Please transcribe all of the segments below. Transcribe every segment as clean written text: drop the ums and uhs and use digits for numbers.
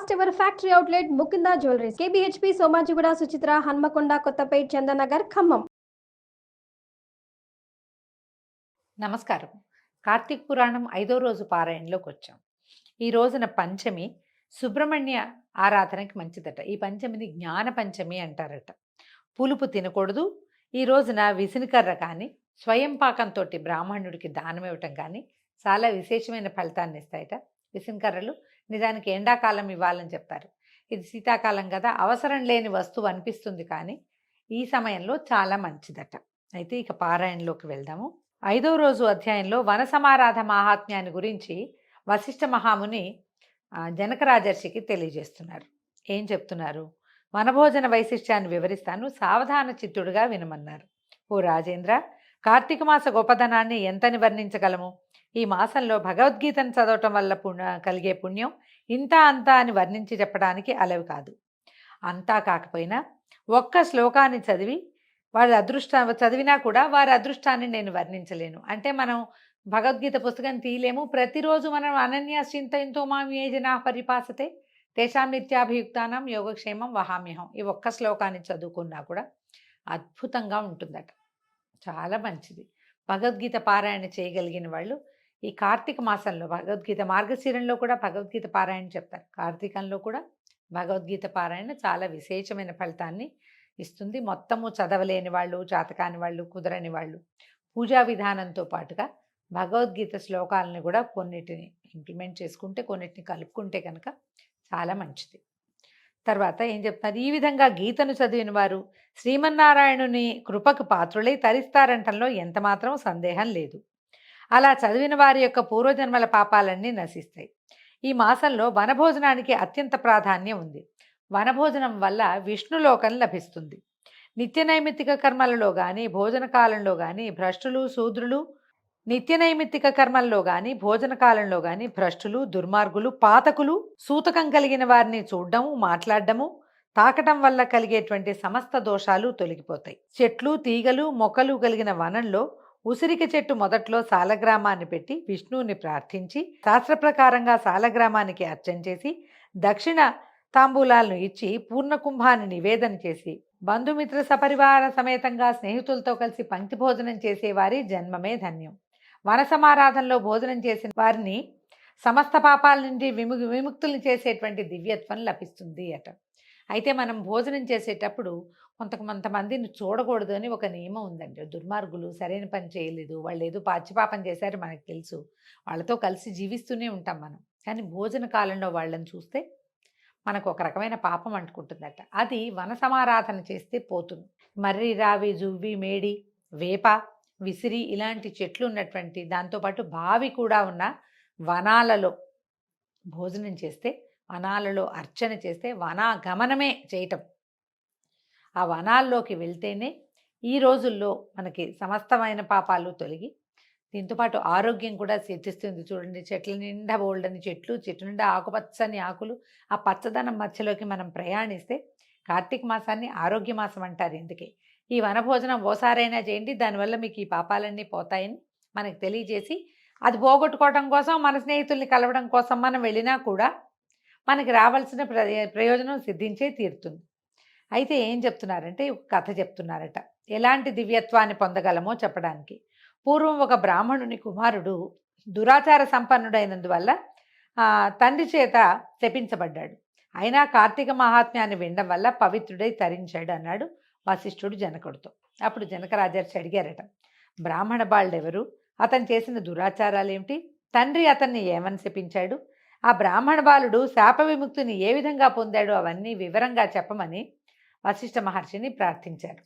First ever factory outlet Mukunda jewelleries KBHP Somajiguda Suchitra Hanamkonda Kothapet Chandanagar Khammam. నమస్కారం. కార్తీక పురాణం 5వ రోజు పారాయణలోకి వచ్చాం. ఈ రోజున పంచమి సుబ్రహ్మణ్య ఆరాధనకి మంచిదట. ఈ పంచమిని జ్ఞాన పంచమి అంటారట. పులుపు తినకూడదు. ఈ రోజున విసినికర్ర కానీ స్వయం పాకంతో బ్రాహ్మణుడికి దానం ఇవ్వటం కానీ చాలా విశేషమైన ఫలితాన్ని ఇస్తాయట. విసినికర్రలు నిజానికి ఎండాకాలం ఇవ్వాలని చెప్తారు. ఇది శీతాకాలం కదా, అవసరం లేని వస్తువు అనిపిస్తుంది, కానీ ఈ సమయంలో చాలా మంచిదట. అయితే ఇక పారాయణలోకి వెళ్దాము. 5వ రోజు అధ్యాయంలో వన సమారాధ మహాత్మ్యాన్ని గురించి వశిష్ఠ మహాముని జనక రాజర్షికి తెలియజేస్తున్నారు. ఏం చెప్తున్నారు? వనభోజన వైశిష్ట్యాన్ని వివరిస్తాను, సావధాన చిత్తుడుగా వినమన్నారు. ఓ రాజేంద్ర, కార్తీక మాస గొప్పదనాన్ని ఎంతని వర్ణించగలము? ఈ మాసంలో భగవద్గీతను చదవటం వల్ల కలిగే పుణ్యం ఇంత అంతా అని వర్ణించి చెప్పడానికి అలవి కాదు. అంతా కాకపోయినా ఒక్క శ్లోకాన్ని చదివి వారి చదివినా కూడా వారి అదృష్టాన్ని నేను వర్ణించలేను. అంటే మనం భగవద్గీత పుస్తకం తీయలేము. ప్రతిరోజు మనం అనన్యాశ్చింతయంతో మాం ఏ జనా పరిపాసతే తేషాం నిత్యాభియుక్తానం యోగక్షేమం వహామ్యహం, ఈ ఒక్క శ్లోకాన్ని చదువుకున్నా కూడా అద్భుతంగా ఉంటుందట. చాలా మంచిది. భగవద్గీత పారాయణ చేయగలిగిన వాళ్ళు ఈ కార్తీక మాసంలో భగవద్గీత మార్గశిరంలో కూడా భగవద్గీత పారాయణ చెప్తారు. కార్తీకంలో కూడా భగవద్గీత పారాయణ చాలా విశేషమైన ఫలితాన్ని ఇస్తుంది. మొత్తము చదవలేని వాళ్ళు, చాతకాని వాళ్ళు, కుదరని వాళ్ళు పూజా విధానంతో పాటుగా భగవద్గీత శ్లోకాలను కూడా కొన్నిటిని ఇంప్లిమెంట్ చేసుకుంటే, కొన్నిటిని కలుపుకుంటే కనుక చాలా మంచిది. తర్వాత ఏం చెప్తారు? ఈ విధంగా గీతను చదివిన వారు శ్రీమన్నారాయణుని కృపకు పాత్రులై తరిస్తారంటంలో ఎంతమాత్రం సందేహం లేదు. అలా చదివిన వారి యొక్క పూర్వజన్మల పాపాలన్నీ నశిస్తాయి. ఈ మాసంలో వనభోజనానికి అత్యంత ప్రాధాన్యం ఉంది. వనభోజనం వల్ల విష్ణులోకం లభిస్తుంది. నిత్య నైమిత్తిక కర్మలలో కానీ భోజన కాలంలో కానీ భ్రష్టులు శూద్రులు నిత్యనైమిత్తిక కర్మల్లో కానీ భోజన కాలంలో కానీ భ్రష్టులు, దుర్మార్గులు, పాతకులు, సూతకం కలిగిన వారిని చూడడము, మాట్లాడడము, తాకటం వల్ల కలిగేటువంటి సమస్త దోషాలు తొలగిపోతాయి. చెట్లు, తీగలు, మొక్కలు కలిగిన వనంలో ఉసిరిక చెట్టు మొదట్లో సాలగ్రామాన్ని పెట్టి విష్ణువుని ప్రార్థించి శాస్త్ర ప్రకారంగా సాలగ్రామానికి అర్చన చేసి దక్షిణ తాంబూలాలను ఇచ్చి పూర్ణకుంభాన్ని నివేదన చేసి బంధుమిత్ర సపరివార సమేతంగా స్నేహితులతో కలిసి పంక్తి భోజనం చేసేవారి జన్మమే ధన్యం. వన సమారాధనలో భోజనం చేసిన వారిని సమస్త పాపాల నుండి విముక్తులు చేసేటువంటి దివ్యత్వం లభిస్తుంది అట. అయితే మనం భోజనం చేసేటప్పుడు కొంతమందిని చూడకూడదు అని ఒక నియమం ఉందండి. దుర్మార్గులు సరైన పని చేయలేదు, వాళ్ళు ఏదో పాచిపాపం చేశారు మనకు తెలుసు, వాళ్ళతో కలిసి జీవిస్తూనే ఉంటాం మనం. కానీ భోజన కాలంలో వాళ్ళని చూస్తే మనకు ఒక రకమైన పాపం అంటుకుంటుందట. అది వన సమారాధన చేస్తే పోతుంది. మర్రి, రావి, జువ్వి, మేడి, వేప, విసిరి ఇలాంటి చెట్లు ఉన్నటువంటి, దాంతోపాటు బావి కూడా ఉన్న వనాలలో భోజనం చేస్తే, వనాలలో అర్చన చేస్తే, వనాగమనమే చేయటం, ఆ వనాల్లోకి వెళ్తేనే ఈ రోజుల్లో మనకి సమస్తమైన పాపాలు తొలగి దీంతోపాటు ఆరోగ్యం కూడా సిద్ధిస్తుంది. చూడండి, చెట్ల నిండా బోల్డని చెట్లు, చెట్టు నిండా ఆకుపచ్చని ఆకులు, ఆ పచ్చదనం మధ్యలోకి మనం ప్రయాణిస్తే కార్తీక మాసాన్ని ఆరోగ్య మాసం అంటారు. ఎందుకే ఈ వనభోజనం ఓసారైనా చేయండి, దానివల్ల మీకు ఈ పాపాలన్నీ పోతాయని మనకు తెలియజేసి, అది పోగొట్టుకోవడం కోసం, మన స్నేహితుల్ని కలవడం కోసం మనం వెళ్ళినా కూడా మనకి రావాల్సిన ప్రయోజనం సిద్ధించే తీరుతుంది. అయితే ఏం చెప్తున్నారంటే ఒక కథ చెప్తున్నారట, ఎలాంటి దివ్యత్వాన్ని పొందగలమో చెప్పడానికి. పూర్వం ఒక బ్రాహ్మణుని కుమారుడు దురాచార సంపన్నుడైనందువల్ల తండ్రి చేత శపించబడ్డాడు. అయినా కార్తీక మహాత్మ్యాన్ని వినడం వల్ల పవిత్రుడై తరించాడు అన్నాడు వశిష్ఠుడు జనకుడితో. అప్పుడు జనక రాజర్షి అడిగారట, బ్రాహ్మణ బాలుడెవరు? అతను చేసిన దురాచారాలు ఏమిటి? తండ్రి అతన్ని ఏమని శపించాడు? ఆ బ్రాహ్మణ బాలుడు శాప విముక్తిని ఏ విధంగా పొందాడు? అవన్నీ వివరంగా చెప్పమని వశిష్ఠ మహర్షిని ప్రార్థించారు.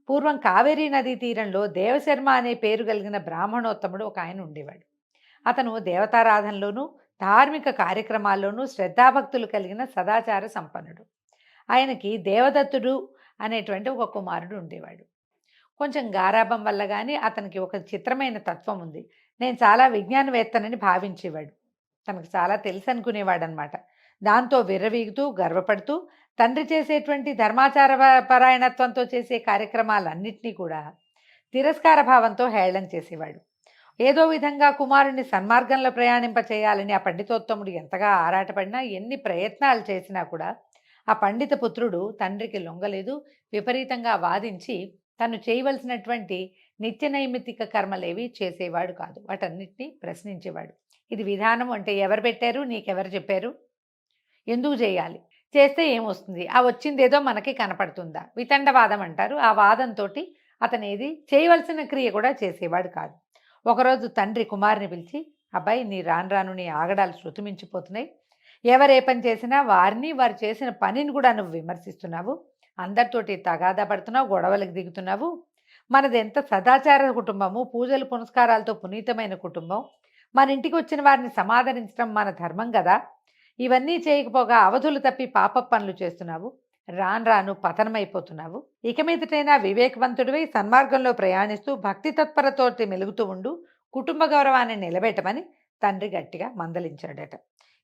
పూర్వం కావేరీ నదీ తీరంలో దేవశర్మ అనే పేరు కలిగిన బ్రాహ్మణోత్తముడు ఒక ఆయన ఉండేవాడు. అతను దేవతారాధనలోనూ ధార్మిక కార్యక్రమాల్లోనూ శ్రద్ధాభక్తులు కలిగిన సదాచార సంపన్నుడు. ఆయనకి దేవదత్తుడు అనేటువంటి ఒక కుమారుడు ఉండేవాడు. కొంచెం గారాభం వల్ల కానీ అతనికి ఒక చిత్రమైన తత్వం ఉంది. నేను చాలా విజ్ఞానవేత్తనని భావించేవాడు. తనకు చాలా తెలుసు అనుకునేవాడు అనమాట. దాంతో విర్రవీగుతూ గర్వపడుతూ తండ్రి చేసేటువంటి ధర్మాచార పరాయణత్వంతో చేసే కార్యక్రమాలన్నింటినీ కూడా తిరస్కార భావంతో హేళన చేసేవాడు. ఏదో విధంగా కుమారుణ్ణి సన్మార్గంలో ప్రయాణింప చేయాలని ఆ పండితోత్తముడు ఎంతగా ఆరాటపడినా, ఎన్ని ప్రయత్నాలు చేసినా కూడా ఆ పండిత పుత్రుడు తండ్రికి లొంగలేదు. విపరీతంగా వాదించి తను చేయవలసినటువంటి నిత్య నైమిత్తిక కర్మలేవి చేసేవాడు కాదు. వాటన్నిటినీ ప్రశ్నించేవాడు. ఇది విధానం అంటే ఎవరు పెట్టారు? నీకెవరు చెప్పారు? ఎందుకు చేయాలి? చేస్తే ఏమొస్తుంది? ఆ వచ్చిందేదో మనకి కనపడుతుందా? వితండవాదం అంటారు. ఆ వాదంతోటి అతనేది చేయవలసిన క్రియ కూడా చేసేవాడు కాదు. ఒకరోజు తండ్రి కుమారుని పిలిచి, అబ్బాయి నీ రాను రాను నీ ఆగడాలు శృతిమించిపోతున్నాయి. ఎవరు ఏ పని చేసినా వారిని, వారు చేసిన పనిని కూడా నువ్వు విమర్శిస్తున్నావు. అందరితోటి తగాదా పడుతున్నావు, గొడవలకు దిగుతున్నావు. మనది ఎంత సదాచార కుటుంబము, పూజలు పునస్కారాలతో పునీతమైన కుటుంబం. మన ఇంటికి వచ్చిన వారిని సమాదరించడం మన ధర్మం కదా. ఇవన్నీ చేయకపోగా అవధులు తప్పి పాప పనులు చేస్తున్నావు. రాను రాను పతనమైపోతున్నావు. ఇక మీదటైనా వివేకవంతుడివై సన్మార్గంలో ప్రయాణిస్తూ భక్తి తత్పరతోటి మెలుగుతూ ఉండు. కుటుంబ గౌరవాన్ని నిలబెట్టమని తండ్రి గట్టిగా మందలించాడట.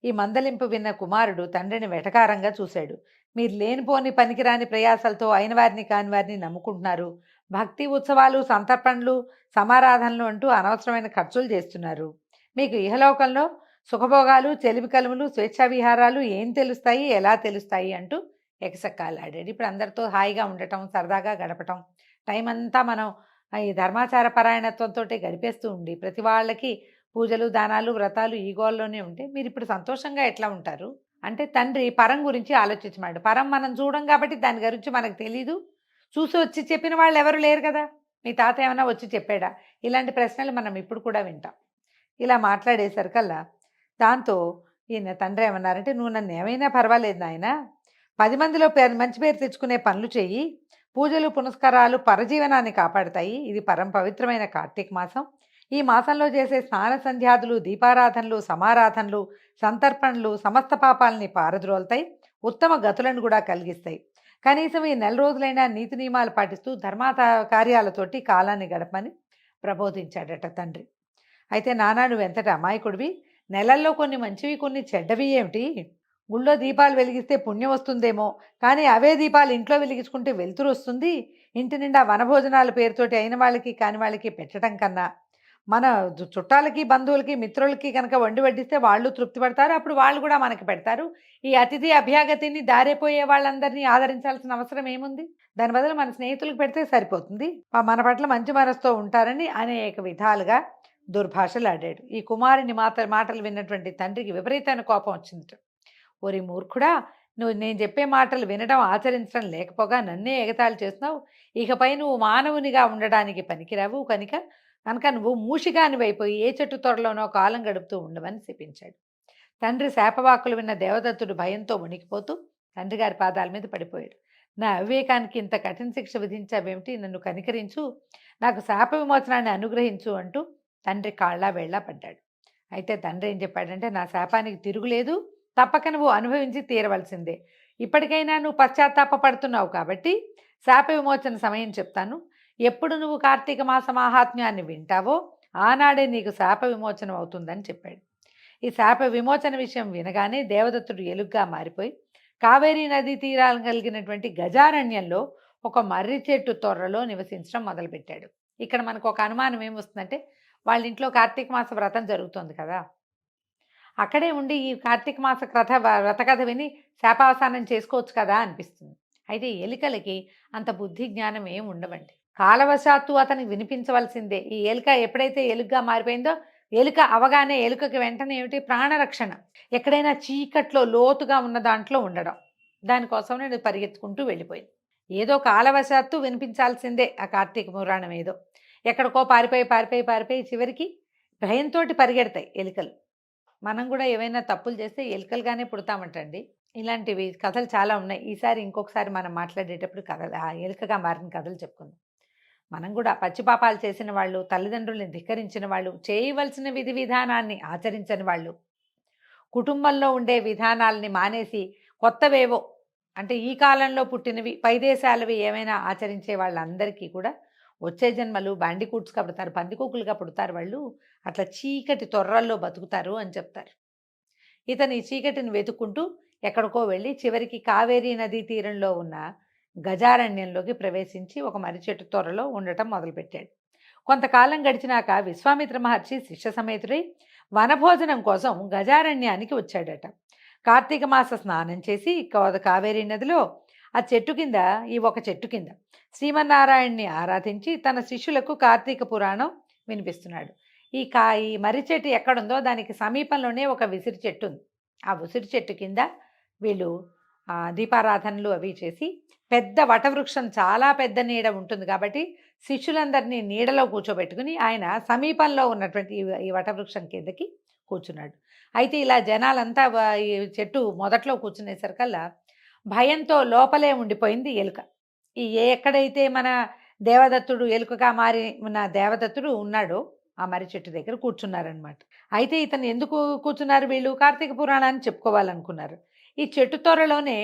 ఈ మందలింపు విన్న కుమారుడు తండ్రిని వెటకారంగా చూశాడు. మీరు లేనిపోని పనికిరాని ప్రయాసాలతో అయిన వారిని కాని వారిని నమ్ముకుంటున్నారు. భక్తి ఉత్సవాలు, సంతర్పణలు, సమారాధనలు అంటూ అనవసరమైన ఖర్చులు చేస్తున్నారు. మీకు ఇహలోకంలో సుఖభోగాలు, చెలిమి కలుములు, స్వేచ్ఛా విహారాలు ఏం తెలుస్తాయి, ఎలా తెలుస్తాయి అంటూ ఎకసక్కాలాడాడు. ఇప్పుడు అందరితో హాయిగా ఉండటం, సరదాగా గడపటం, టైం అంతా మనం ఈ ధర్మాచార పరాయణత్వంతో గడిపేస్తూ ఉండి ప్రతి వాళ్ళకి పూజలు, దానాలు, వ్రతాలు ఈ గోల్లోనే ఉంటే మీరు ఇప్పుడు సంతోషంగా ఎట్లా ఉంటారు అంటే తండ్రి పరం గురించి ఆలోచించమాడు. పరం మనం చూడం కాబట్టి దాని గురించి మనకు తెలీదు. చూసి వచ్చి చెప్పిన వాళ్ళు ఎవరు లేరు కదా. మీ తాత ఏమైనా వచ్చి చెప్పాడా? ఇలాంటి ప్రశ్నలు మనం ఇప్పుడు కూడా వింటాం. ఇలా మాట్లాడేసరికల్లా దాంతో ఈయన తండ్రి ఏమన్నారంటే, నువ్వు నన్ను ఏమైనా పర్వాలేదు నాయన, 10 మందిలో మంచి పేరు తెచ్చుకునే పనులు చెయ్యి. పూజలు పునస్కారాలు పరజీవనాన్ని కాపాడుతాయి. ఇది పరం పవిత్రమైన కార్తీక మాసం. ఈ మాసంలో చేసే స్నాన సంధ్యాదులు, దీపారాధనలు, సమారాధనలు, సంతర్పణలు సమస్త పాపాలని పారద్రోలుతాయి, ఉత్తమ గతులను కూడా కలిగిస్తాయి. కనీసం ఈ 4 రోజులైనా నీతి నియమాలు పాటిస్తూ కార్యాలతోటి కాలాన్ని గడపమని ప్రబోధించాడట తండ్రి. అయితే నానా నువ్వెంతటి అమాయకుడివి, నెలల్లో కొన్ని మంచివి కొన్ని చెడ్డవి ఏమిటి? గుళ్ళో దీపాలు వెలిగిస్తే పుణ్యం వస్తుందేమో, కానీ అవే దీపాలు ఇంట్లో వెలిగించుకుంటే వెలుతురు వస్తుంది. ఇంటి నిండా వనభోజనాల పేరుతోటి అయిన వాళ్ళకి కాని వాళ్ళకి పెట్టడం కన్నా మన చుట్టాలకి, బంధువులకి, మిత్రులకి కనుక వండి వడ్డిస్తే వాళ్ళు తృప్తి పడతారు. అప్పుడు వాళ్ళు కూడా మనకి పెడతారు. ఈ అతిథి అభ్యాగతిని దారిపోయే వాళ్ళందరినీ ఆదరించాల్సిన అవసరం ఏముంది? దాని బదులు మన స్నేహితులకు పెడితే సరిపోతుంది. మన పట్ల మంచి మనసుతో ఉంటారని అనేక విధాలుగా దుర్భాషలు ఆడాడు. ఈ కుమారుని మాటలు విన్నటువంటి తండ్రికి విపరీతమైన కోపం వచ్చింది. ఓరి మూర్ఖుడా, నువ్వు నేను చెప్పే మాటలు వినడం, ఆచరించడం లేకపోగా నన్నే ఎగతాళి చేస్తున్నావు. ఇకపై నువ్వు మానవునిగా ఉండడానికి పనికిరావు. కనుక నువ్వు మూషిగానివైపోయి ఏ చెట్టు త్వరలోనో కాలం గడుపుతూ ఉండవని శపించాడు. తండ్రి శాపవాక్కులు విన్న దేవదత్తుడు భయంతో వణికిపోతూ తండ్రి గారి పాదాల మీద పడిపోయాడు. నా అవివేకానికి ఇంత కఠిన శిక్ష విధించావేమిటి? నన్ను కనికరించు, నాకు శాప విమోచనాన్ని అనుగ్రహించు అంటూ తండ్రి కాళ్ళ వేళ్ళ పడ్డాడు. అయితే తండ్రి ఏం చెప్పాడంటే, నా శాపానికి తిరుగులేదు, తప్పక నువ్వు అనుభవించి తీరవలసిందే. ఇప్పటికైనా నువ్వు పశ్చాత్తాప పడుతున్నావు కాబట్టి శాప విమోచన సమయం చెప్తాను. ఎప్పుడు నువ్వు కార్తీక మాస మాహాత్మ్యాన్ని వింటావో ఆనాడే నీకు శాప విమోచనం అవుతుందని చెప్పాడు. ఈ శాప విమోచన విషయం వినగానే దేవదత్తుడు ఎలుగ్గా మారిపోయి కావేరీ నదీ తీరాలు కలిగినటువంటి గజారణ్యంలో ఒక మర్రి చెట్టు తొర్రలో నివసించడం మొదలుపెట్టాడు. ఇక్కడ మనకు ఒక అనుమానం ఏమొస్తుందంటే, వాళ్ళ ఇంట్లో కార్తీక మాస వ్రతం జరుగుతుంది కదా, అక్కడే ఉండి ఈ కార్తీక మాస వ్రతకథ విని శాపావసానం చేసుకోవచ్చు కదా అనిపిస్తుంది. అయితే ఎలుకలకి అంత బుద్ధి జ్ఞానం ఏమి ఉండవండి. కాలవశాత్తు అతనికి వినిపించవలసిందే. ఈ ఎలుక ఎప్పుడైతే ఎలుకగా మారిపోయిందో, ఎలుక అవగానే ఎలుకకి వెంటనే ఏమిటి, ప్రాణరక్షణ. ఎక్కడైనా చీకట్లో లోతుగా ఉన్న దాంట్లో ఉండడం, దానికోసం నేను పరిగెత్తుకుంటూ వెళ్ళిపోయింది. ఏదో కాలవశాత్తు వినిపించాల్సిందే ఆ కార్తీక పురాణం. ఏదో ఎక్కడికో పారిపోయి చివరికి భయంతో పరిగెడతాయి ఎలుకలు. మనం కూడా ఏవైనా తప్పులు చేస్తే ఎలుకలుగానే పుడతామంటండి. ఇలాంటివి కథలు చాలా ఉన్నాయి. ఈసారి ఇంకొకసారి మనం మాట్లాడేటప్పుడు కథలు, ఆ ఎలుకగా మారిన కథలు చెప్పుకుందాం. మనం కూడా పచ్చిపాపాలు చేసిన వాళ్ళు, తల్లిదండ్రుల్ని ధిక్కరించిన వాళ్ళు, చేయవలసిన విధి విధానాన్ని ఆచరించని వాళ్ళు, కుటుంబంలో ఉండే విధానాలని మానేసి కొత్తవేవో అంటే ఈ కాలంలో పుట్టినవి పైదేశాలవి ఏమైనా ఆచరించే వాళ్ళందరికీ కూడా వచ్చే జన్మలు బ్యాండికూట్స్గా పుడతారు, పందికొక్కులుగా పుడతారు. వాళ్ళు అట్లా చీకటి తొర్రల్లో బతుకుతారు అని చెప్తారు. ఇతను ఈ చీకటిని వెతుక్కుంటూ ఎక్కడికో వెళ్ళి చివరికి కావేరీ నదీ తీరంలో ఉన్న గజారణ్యంలోకి ప్రవేశించి ఒక మర్రి చెట్టు తొర్రలో ఉండటం మొదలుపెట్టాడు. కొంతకాలం గడిచినాక విశ్వామిత్ర మహర్షి శిష్య సమేతుడై వనభోజనం కోసం గజారణ్యానికి వచ్చాడట. కార్తీక మాస స్నానం చేసి కావేరీ నదిలో ఆ చెట్టు కింద ఒక చెట్టు కింద శ్రీమన్నారాయణ్ణి ఆరాధించి తన శిష్యులకు కార్తీక పురాణం వినిపిస్తున్నాడు. ఈ మర్రి చెట్టు ఎక్కడుందో దానికి సమీపంలోనే ఒక విసిరి చెట్టు ఉంది. ఆ ఉసిరి చెట్టు కింద వీళ్ళు దీపారాధనలు అవి చేసి, పెద్ద వటవృక్షం, చాలా పెద్ద నీడ ఉంటుంది కాబట్టి శిష్యులందరినీ నీడలో కూర్చోబెట్టుకుని ఆయన సమీపంలో ఉన్నటువంటి ఈ వటవృక్షం కిందకి కూర్చున్నాడు. అయితే ఇలా జనాలంతా ఈ చెట్టు మొదట్లో కూర్చునేసరికల్లా భయంతో లోపలే ఉండిపోయింది ఎలుక. ఎక్కడైతే మన దేవదత్తుడు ఎలుకగా మారిన దేవదత్తుడు ఉన్నాడో ఆ మర్రి చెట్టు దగ్గర కూర్చున్నారనమాట. అయితే ఇతను ఎందుకు కూర్చున్నారు? వీళ్ళు కార్తీక పురాణాన్ని చెప్పుకోవాలనుకున్నారు. ఈ చెట్టు త్వరలోనే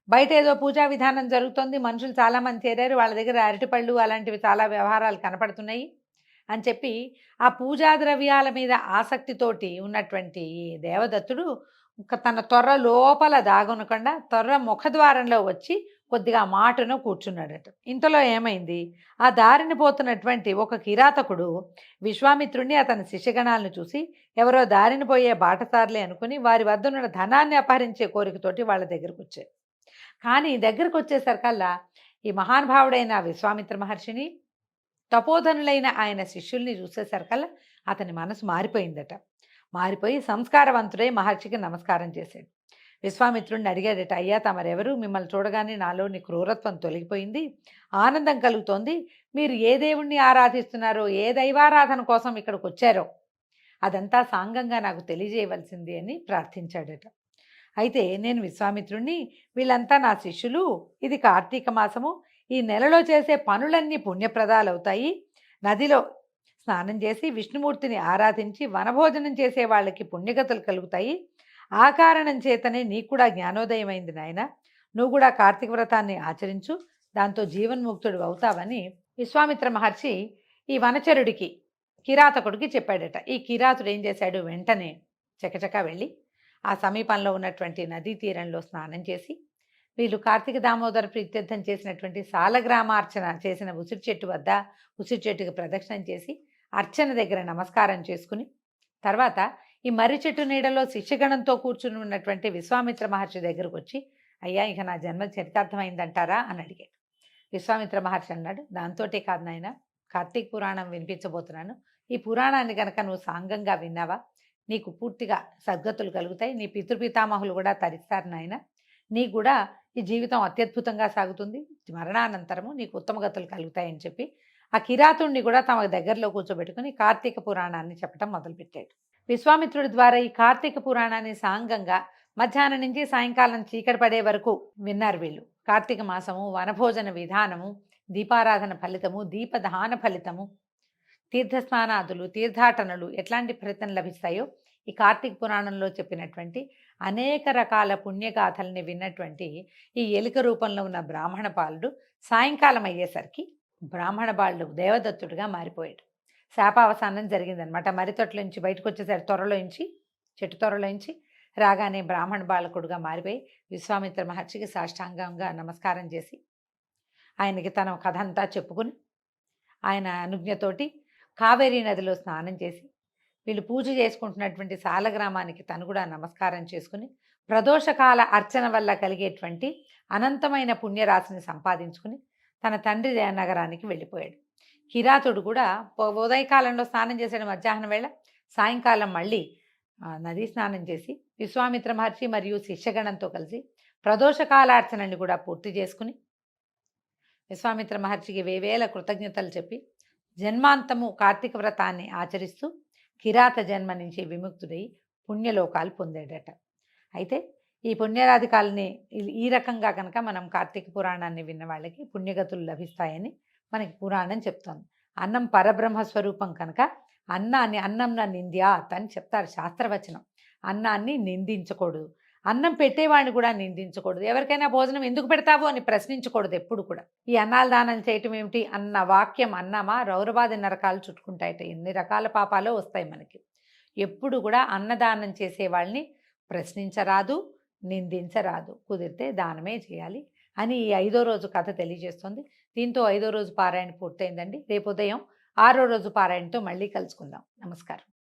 బయట ఏదో పూజా విధానం జరుగుతుంది, మనుషులు చాలామంది చేరారు, వాళ్ళ దగ్గర అరటిపళ్ళు అలాంటివి చాలా వ్యవహారాలు కనపడుతున్నాయి అని చెప్పి ఆ పూజా ద్రవ్యాల మీద ఆసక్తితోటి ఉన్నటువంటి దేవదత్తుడు తన తొర్ర లోపల దాగునకుండా తొర్ర ముఖద్వారంలో వచ్చి కొద్దిగా మాటను కూర్చున్నాడట. ఇంతలో ఏమైంది? ఆ దారిని పోతున్నటువంటి ఒక కిరాతకుడు విశ్వామిత్రుణ్ణి అతని శిష్యగణాలను చూసి ఎవరో దారిని పోయే బాటసార్లే అనుకుని వారి వద్ద ఉన్న ధనాన్ని అపహరించే కోరికతోటి వాళ్ళ దగ్గరకు వచ్చారు. కానీ దగ్గరకు వచ్చేసరికల్లా ఈ మహానుభావుడైన విశ్వామిత్ర మహర్షిని, తపోధనులైన ఆయన శిష్యుల్ని చూసేసరికల్లా అతని మనసు మారిపోయిందట. మారిపోయి సంస్కారవంతుడై మహర్షికి నమస్కారం చేశాడు. విశ్వామిత్రుడిని అడిగాడట, అయ్యా తమరెవరు? మిమ్మల్ని చూడగానే నాలోని క్రూరత్వం తొలగిపోయింది, ఆనందం కలుగుతోంది. మీరు ఏ దేవుణ్ణి ఆరాధిస్తున్నారో, ఏ దైవారాధన కోసం ఇక్కడికి వచ్చారో అదంతా సాంగంగా నాకు తెలియజేయవలసింది అని ప్రార్థించాడట. అయితే నేను విశ్వామిత్రుణ్ణి, వీళ్ళంతా నా శిష్యులు, ఇది కార్తీక మాసము, ఈ నెలలో చేసే పనులన్నీ పుణ్యప్రదాలవుతాయి. నదిలో స్నానం చేసి విష్ణుమూర్తిని ఆరాధించి వనభోజనం చేసే వాళ్ళకి పుణ్యగతులు కలుగుతాయి. ఆ కారణం చేతనే నీకు కూడా జ్ఞానోదయమైంది నాయన. నువ్వు కూడా కార్తీక వ్రతాన్ని ఆచరించు, దాంతో జీవన్ముక్తుడు అవుతావని విశ్వామిత్ర మహర్షి ఈ వనచరుడికి, కిరాతకుడికి చెప్పాడట. ఈ కిరాతుడు ఏం చేశాడు? వెంటనే చకచకా వెళ్ళి ఆ సమీపంలో ఉన్నటువంటి నదీ తీరంలో స్నానం చేసి, వీళ్ళు కార్తీక దామోదర ప్రీత్యర్థం చేసినటువంటి సాలగ్రామార్చన చేసిన ఉసిరి చెట్టు వద్ద ఉసిరి చెట్టుకి ప్రదక్షిణం చేసి అర్చన దగ్గర నమస్కారం చేసుకుని, తర్వాత ఈ మర్రి చెట్టు నీడలో శిష్యగణంతో కూర్చుని ఉన్నటువంటి విశ్వామిత్ర మహర్షి దగ్గరకు వచ్చి, అయ్యా ఇక నా జన్మ చరితార్థమైందంటారా అని అడిగాడు. విశ్వామిత్ర మహర్షి అన్నాడు, దాంతోటే కాదు నాయన, కార్తీక పురాణం వినిపించబోతున్నాను. ఈ పురాణాన్ని కనుక నువ్వు సాంగంగా విన్నావా, నీకు పూర్తిగా సద్గతులు కలుగుతాయి. నీ పితృపితామహులు కూడా తరిస్తారు నాయన. నీకు కూడా ఈ జీవితం అత్యద్భుతంగా సాగుతుంది, మరణానంతరము నీకు ఉత్తమ గతులు కలుగుతాయని చెప్పి ఆ కిరాతుణ్ణి కూడా తమ దగ్గరలో కూర్చోబెట్టుకుని కార్తీక పురాణాన్ని చెప్పడం మొదలుపెట్టాడు. విశ్వామిత్రుడి ద్వారా ఈ కార్తీక పురాణాన్ని సాంగంగా మధ్యాహ్నం నుంచి సాయంకాలం చీకటి పడే వరకు విన్నారు వీళ్ళు. కార్తీక మాసము, వనభోజన విధానము, దీపారాధన ఫలితము, దీపదాన ఫలితము, తీర్థస్నానాదులు, తీర్థాటనలు ఎట్లాంటి ఫలితం లభిస్తాయో ఈ కార్తీక పురాణంలో చెప్పినటువంటి అనేక రకాల పుణ్యగాథల్ని విన్నటువంటి ఈ ఎలుక రూపంలో ఉన్న బ్రాహ్మణ బాలుడు సాయంకాలం అయ్యేసరికి బ్రాహ్మణ బాలుడు దేవదత్తుడిగా మారిపోయాడు. శాపావసానం జరిగిందనమాట. మరితొట్లోంచి బయటకు వచ్చేసరి త్వరలోంచి, చెట్టు త్వరలోంచి రాగానే బ్రాహ్మణ బాలకుడుగా మారిపోయి విశ్వామిత్ర మహర్షికి సాష్టాంగంగా నమస్కారం చేసి ఆయనకి తన కథ అంతా చెప్పుకుని ఆయన అనుజ్ఞతోటి కావేరీ నదిలో స్నానం చేసి వీళ్ళు పూజ చేసుకుంటున్నటువంటి సాలగ్రామానికి తను కూడా నమస్కారం చేసుకుని ప్రదోషకాల అర్చన వల్ల కలిగేటువంటి అనంతమైన పుణ్యరాశిని సంపాదించుకుని తన తండ్రి నగరానికి వెళ్ళిపోయాడు. కిరాతుడు కూడా ఉదయకాలంలో స్నానం చేసాడు మధ్యాహ్నం వేళ, సాయంకాలం మళ్ళీ నదీ స్నానం చేసి విశ్వామిత్ర మహర్షి మరియు శిష్యగణంతో కలిసి ప్రదోషకాలార్చనని కూడా పూర్తి చేసుకుని విశ్వామిత్ర మహర్షికి వేవేల కృతజ్ఞతలు చెప్పి జన్మాంతము కార్తీక వ్రతాన్ని ఆచరిస్తూ కిరాత జన్మ నుంచి విముక్తుడై పుణ్యలోకాలు పొందాడట. అయితే ఈ పుణ్యరాధికాలని ఈ రకంగా కనుక మనం కార్తీక పురాణాన్ని విన్న వాళ్ళకి పుణ్యగతులు లభిస్తాయని మనకి పురాణం చెప్తోంది. అన్నం పరబ్రహ్మ స్వరూపం కనుక అన్నాన్ని అన్నంన నింద్యాత్ అని చెప్తారు శాస్త్రవచనం. అన్నాన్ని నిందించకూడదు, అన్నం పెట్టేవాడిని కూడా నిందించకూడదు, ఎవరికైనా భోజనం ఎందుకు పెడతావు అని ప్రశ్నించకూడదు ఎప్పుడు కూడా. ఈ అన్నాల దానం చేయటం ఏమిటి అన్న వాక్యం అన్నమా రౌరవాది నరకాలు చుట్టుకుంటాయట. ఎన్ని రకాల పాపాలు వస్తాయి మనకి. ఎప్పుడు కూడా అన్నదానం చేసే వాళ్ళని ప్రశ్నించరాదు, నిందించరాదు, కుదిరితే దానమే చేయాలి అని ఈ 5వ రోజు కథ తెలియజేస్తుంది. దీంతో 5వ రోజు పారాయణ పూర్తయిందండి. రేపు ఉదయం ఆరో రోజు పారాయణతో మళ్ళీ కలుసుకుందాం. నమస్కారం.